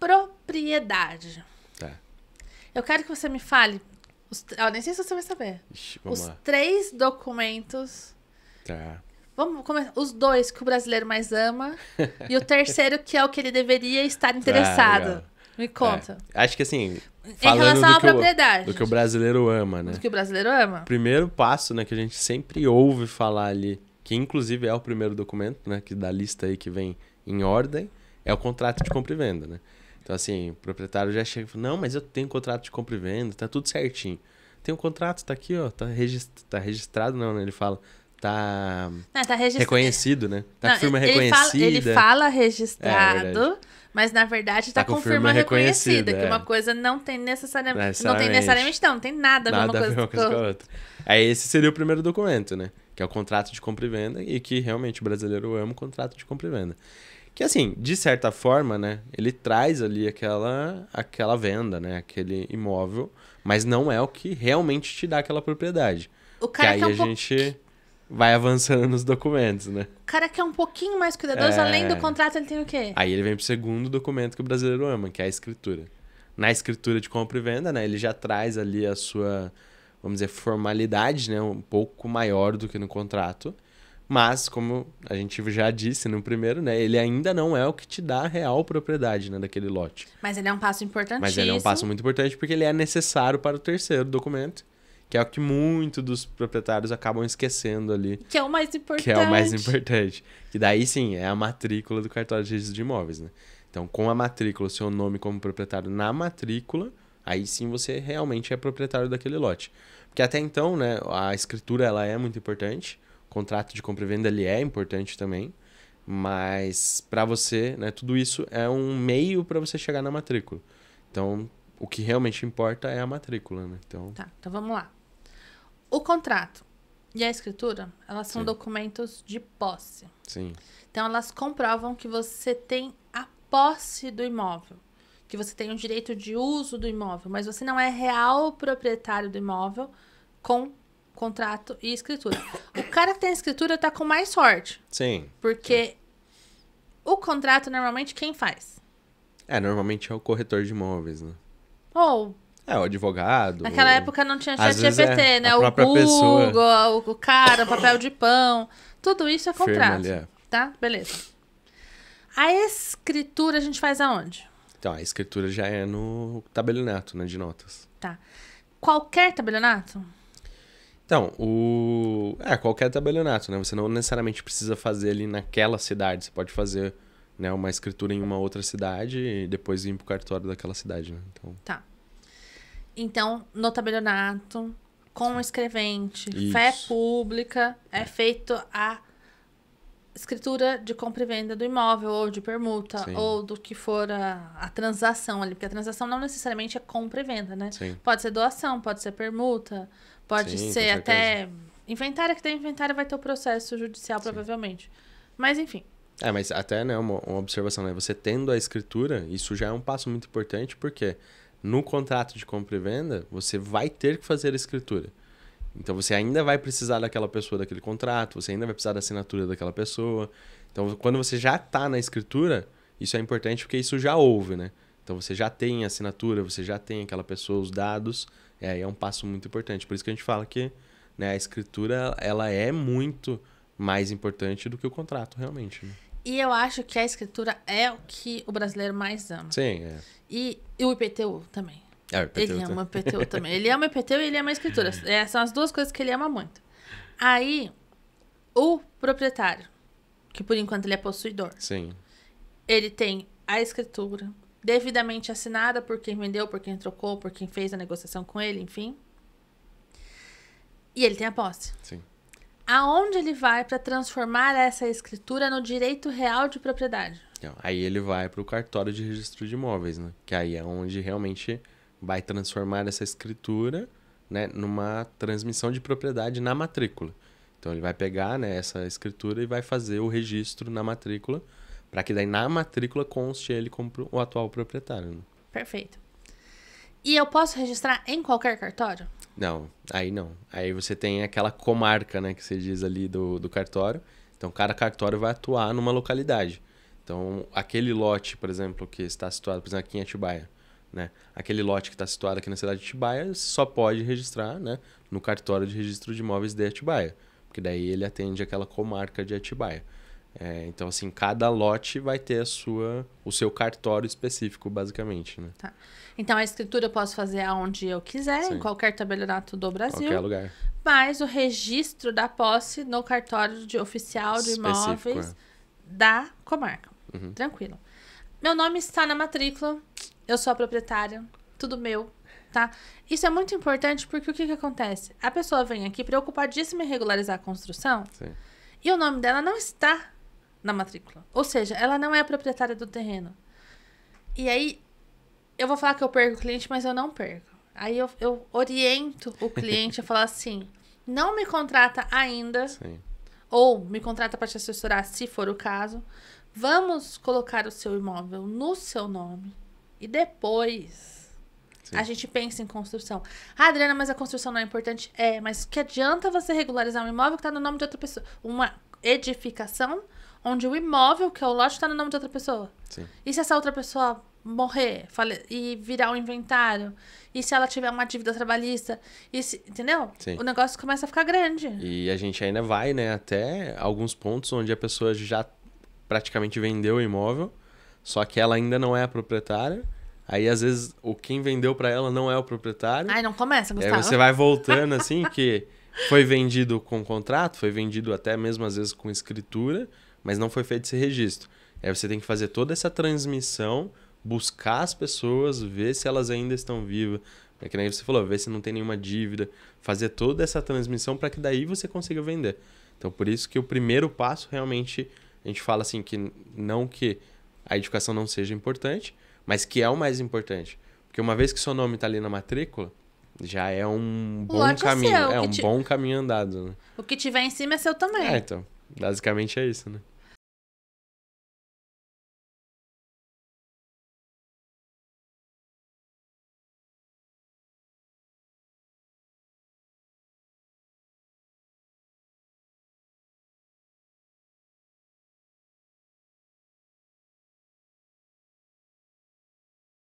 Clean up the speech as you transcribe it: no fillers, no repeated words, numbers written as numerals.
propriedade. Tá. Eu quero que você me fale, eu nem sei se você vai saber, Ixi, vamos os lá. 3 documentos, Tá. vamos começar, os 2 que o brasileiro mais ama e o terceiro que é o que ele deveria estar interessado. legal. Me conta. Acho que assim, Em falando relação à do propriedade. do que o brasileiro ama, né? Do que o brasileiro ama. O primeiro passo, né, que a gente sempre ouve falar ali, que inclusive é o primeiro documento, né, que da lista aí que vem em ordem, é o contrato de compra e venda, né? Então, assim, o proprietário já chega e fala, não, mas eu tenho contrato de compra e venda, tá tudo certinho. Tem um contrato, tá aqui, ó, tá registrado, não, né? Ele fala, tá Tá registrado. reconhecido, né? Tá Não, com firma ele reconhecida. Ele fala É, registrado, verdade. mas na verdade tá com firma reconhecida, reconhecida, que é. uma coisa não tem necessariamente... Não tem Necessariamente. necessariamente, não tem nada a ver Nada uma a ver uma coisa com a outra. Aí esse seria o primeiro documento, né? Que é o contrato de compra e venda e que realmente o brasileiro ama o contrato de compra e venda. Que assim, de certa forma, né? Ele traz ali aquela venda, né? Aquele imóvel, mas não é o que realmente te dá aquela propriedade. O Que cara aí que é a gente vai avançando nos documentos, né? O cara que é um pouquinho mais cuidadoso, além do contrato, ele tem o quê? Aí ele vem pro segundo documento que o brasileiro ama, que é a escritura. Na escritura de compra e venda, né? Ele já traz ali a sua, vamos dizer, formalidade, né? Um pouco maior do que no contrato. Mas, como a gente já disse no primeiro, né? Ele ainda não é o que te dá a real propriedade, né? Daquele lote. Mas ele é um passo importantíssimo. Mas ele é um passo muito importante porque ele é necessário para o terceiro documento, que é o que muitos dos proprietários acabam esquecendo ali. Que é o mais importante. Que é o mais importante. Que daí, sim, é a matrícula do cartório de registro de imóveis, né? Então, com a matrícula, o seu nome como proprietário na matrícula, aí sim você realmente é proprietário daquele lote. Porque até então, né, a escritura ela é muito importante, o contrato de compra e venda ele é importante também, mas para você, né, tudo isso é um meio para você chegar na matrícula. Então, o que realmente importa é a matrícula, né? Então, Tá, então vamos lá. O contrato e a escritura, elas são Sim. documentos de posse. sim, Então, elas comprovam que você tem a posse do imóvel, que você tem o direito de uso do imóvel, mas você não é real proprietário do imóvel com contrato e escritura. O cara que tem escritura tá com mais sorte, sim. porque o contrato, normalmente, quem faz? Normalmente é o corretor de imóveis, né? Ou, É, o advogado. naquela época não tinha Às vezes ChatGPT, né? a O própria Google, pessoa o cara, o papel de pão, tudo isso é firma contrato, ali, é. tá? Beleza. A escritura a gente faz aonde? Então, a escritura já é no tabelionato, né, de notas. Tá. Qualquer tabelionato? Então, qualquer tabelionato, né? Você não necessariamente precisa fazer ali naquela cidade. Você pode fazer, né, uma escritura em uma outra cidade e depois ir pro cartório daquela cidade, né? Então, Tá. Então, no tabelionato, com o escrevente, Isso. fé pública, é feito a escritura de compra e venda do imóvel, ou de permuta, Sim. ou do que for a transação ali. Porque a transação não necessariamente é compra e venda, né? sim. Pode ser doação, pode ser permuta, pode Sim, com ser certeza. até inventário, que tem inventário vai ter o processo judicial, provavelmente. Mas, enfim. Mas até, né, uma observação, né? Você tendo a escritura, isso já é um passo muito importante, porque no contrato de compra e venda, você vai ter que fazer a escritura. Então, você ainda vai precisar daquela pessoa, daquele contrato, você ainda vai precisar da assinatura daquela pessoa. Então, quando você já está na escritura, isso é importante porque isso já houve, né? Então, você já tem a assinatura, você já tem aquela pessoa, os dados, é um passo muito importante. Por isso que a gente fala que, né, a escritura, ela é muito mais importante do que o contrato, realmente, né? E eu acho que a escritura é o que o brasileiro mais ama. Sim, é. E o IPTU também. O IPTU Ele ama o IPTU também. Ele ama o IPTU e ele ama a escritura. São as duas coisas que ele ama muito. Aí, o proprietário, que por enquanto ele é possuidor, Sim, ele tem a escritura devidamente assinada por quem vendeu, por quem trocou, por quem fez a negociação com ele, enfim. E ele tem a posse. sim. Aonde ele vai para transformar essa escritura no direito real de propriedade? Então, aí ele vai para o cartório de registro de imóveis, né? Que aí é onde realmente vai transformar essa escritura, né, numa transmissão de propriedade na matrícula. Então ele vai pegar, né, essa escritura e vai fazer o registro na matrícula, para que daí na matrícula conste ele como o atual proprietário, né? Perfeito. E eu posso registrar em qualquer cartório? Não. Aí você tem aquela comarca, né, que você diz ali do cartório. Então cada cartório vai atuar numa localidade. Então, aquele lote, por exemplo, que está situado, por exemplo, aqui em Atibaia, né? Aquele lote que está situado aqui na cidade de Atibaia só pode registrar, né, no cartório de registro de imóveis de Atibaia, porque daí ele atende aquela comarca de Atibaia. Então, assim, cada lote vai ter o seu cartório específico, basicamente, né? Tá. Então, a escritura eu posso fazer aonde eu quiser, Sim. em qualquer tabelionato do Brasil. Qualquer lugar. Mas o registro da posse no cartório oficial de Específico, imóveis da comarca. Uhum. Tranquilo. Meu nome está na matrícula, eu sou a proprietária, tudo meu, tá? Isso é muito importante porque o que acontece? A pessoa vem aqui preocupadíssima em regularizar a construção. Sim. E o nome dela não está na matrícula. Ou seja, ela não é a proprietária do terreno. E aí, eu vou falar que eu perco o cliente, mas eu não perco. Aí eu oriento o cliente a falar assim, não me contrata ainda, Sim. ou me contrata para te assessorar, se for o caso. Vamos colocar o seu imóvel no seu nome. E depois Sim. a gente pensa em construção. Ah, Adriana, mas a construção não é importante? Mas que adianta você regularizar um imóvel que está no nome de outra pessoa? Uma edificação onde o imóvel, que é o lote, está no nome de outra pessoa. Sim. E se essa outra pessoa morrer e virar um inventário? E se ela tiver uma dívida trabalhista? Entendeu? Sim. O negócio começa a ficar grande. E a gente ainda vai, né, até alguns pontos onde a pessoa já praticamente vendeu o imóvel, só que ela ainda não é a proprietária. Aí, às vezes, quem vendeu para ela não é o proprietário. Ai, não começa, Gustavo. Aí você vai voltando, assim, que foi vendido com contrato, foi vendido até mesmo, às vezes, com escritura, mas não foi feito esse registro. Aí você tem que fazer toda essa transmissão, buscar as pessoas, ver se elas ainda estão vivas. É que nem você falou, ver se não tem nenhuma dívida. Fazer toda essa transmissão para que daí você consiga vender. Então, por isso que o primeiro passo, realmente, a gente fala assim, que não que a edificação não seja importante, mas que é o mais importante. Porque uma vez que seu nome está ali na matrícula, já é um bom caminho. Seu, bom caminho andado, né? O que tiver em cima é seu também. Então, basicamente é isso, né?